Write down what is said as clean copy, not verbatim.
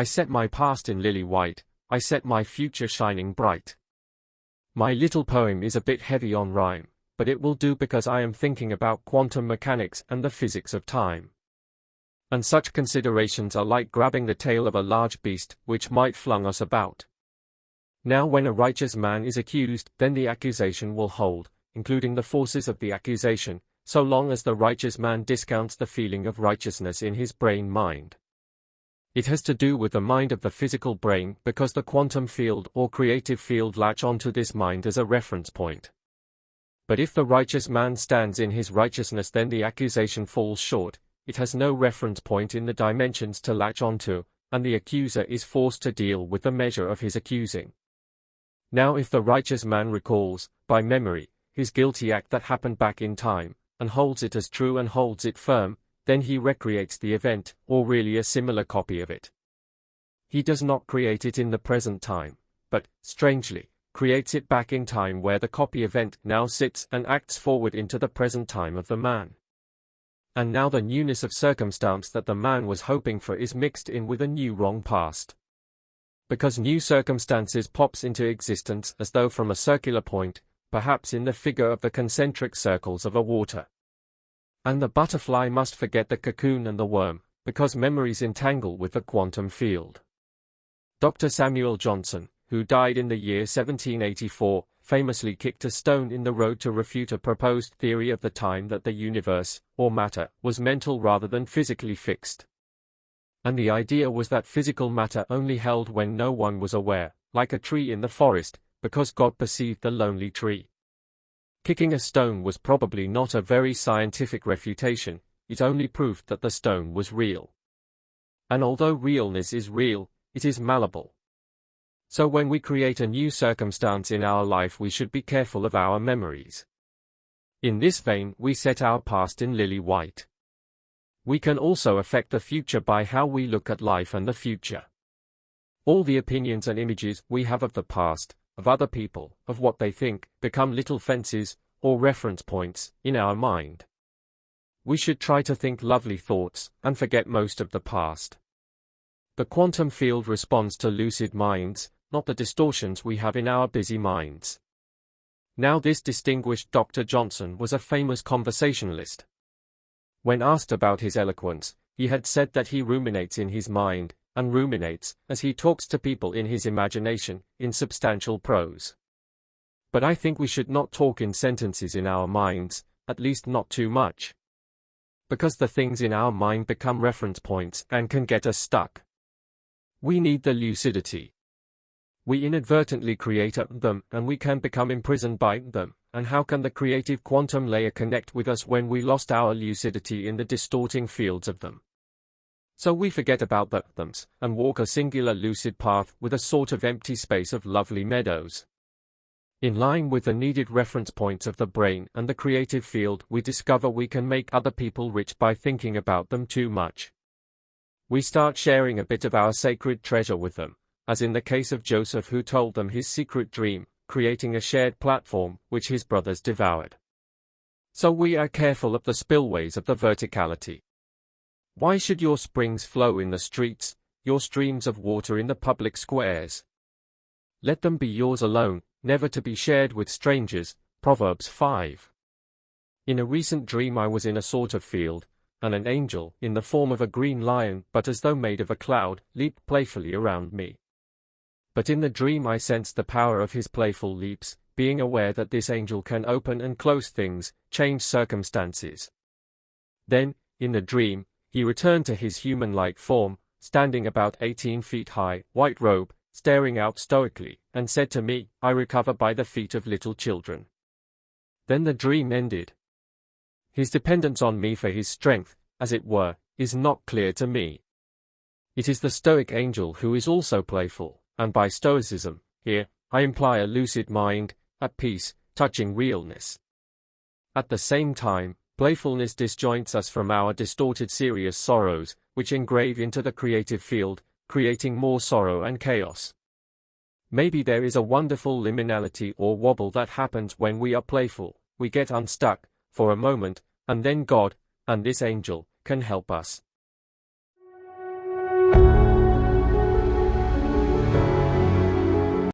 I set my past in lily white, I set my future shining bright. My little poem is a bit heavy on rhyme, but it will do because I am thinking about quantum mechanics and the physics of time. And such considerations are like grabbing the tail of a large beast, which might flung us about. Now when a righteous man is accused, then the accusation will hold, including the forces of the accusation, so long as the righteous man discounts the feeling of righteousness in his brain-mind. It has to do with the mind of the physical brain because the quantum field or creative field latch onto this mind as a reference point. But if the righteous man stands in his righteousness, then the accusation falls short, it has no reference point in the dimensions to latch onto, and the accuser is forced to deal with the measure of his accusing. Now if the righteous man recalls, by memory, his guilty act that happened back in time, and holds it as true and holds it firm, then he recreates the event, or really a similar copy of it. He does not create it in the present time, but, strangely, creates it back in time where the copy event now sits and acts forward into the present time of the man. And now the newness of circumstance that the man was hoping for is mixed in with a new wrong past. Because new circumstances pops into existence as though from a circular point, perhaps in the figure of the concentric circles of a water. And the butterfly must forget the cocoon and the worm, because memories entangle with the quantum field. Dr. Samuel Johnson, who died in the year 1784, famously kicked a stone in the road to refute a proposed theory of the time that the universe, or matter, was mental rather than physically fixed. And the idea was that physical matter only held when no one was aware, like a tree in the forest, because God perceived the lonely tree. Kicking a stone was probably not a very scientific refutation, it only proved that the stone was real. And although realness is real, it is malleable. So when we create a new circumstance in our life, we should be careful of our memories. In this vein, we set our past in lily white. We can also affect the future by how we look at life and the future. All the opinions and images we have of the past, of other people, of what they think, become little fences, or reference points, in our mind. We should try to think lovely thoughts, and forget most of the past. The quantum field responds to lucid minds, not the distortions we have in our busy minds. Now this distinguished Dr. Johnson was a famous conversationalist. When asked about his eloquence, he had said that he ruminates in his mind, and ruminates, as he talks to people in his imagination, in substantial prose. But I think we should not talk in sentences in our minds, at least not too much. Because the things in our mind become reference points and can get us stuck. We need the lucidity. We inadvertently create them and we can become imprisoned by them, and how can the creative quantum layer connect with us when we lost our lucidity in the distorting fields of them? So we forget about the thems, and walk a singular lucid path with a sort of empty space of lovely meadows. In line with the needed reference points of the brain and the creative field, we discover we can make other people rich by thinking about them too much. We start sharing a bit of our sacred treasure with them, as in the case of Joseph, who told them his secret dream, creating a shared platform, which his brothers devoured. So we are careful of the spillways of the verticality. Why should your springs flow in the streets, your streams of water in the public squares? Let them be yours alone, never to be shared with strangers. Proverbs 5. In a recent dream I was in a sort of field, and an angel, in the form of a green lion, but as though made of a cloud, leaped playfully around me. But in the dream I sensed the power of his playful leaps, being aware that this angel can open and close things, change circumstances. Then, in the dream, he returned to his human-like form, standing about 18 feet high, white robe, staring out stoically, and said to me, "I recover by the feet of little children." Then the dream ended. His dependence on me for his strength, as it were, is not clear to me. It is the Stoic angel who is also playful, and by Stoicism, here, I imply a lucid mind, at peace, touching realness. At the same time, playfulness disjoints us from our distorted serious sorrows, which engrave into the creative field, creating more sorrow and chaos. Maybe there is a wonderful liminality or wobble that happens when we are playful, we get unstuck, for a moment, and then God, and this angel, can help us.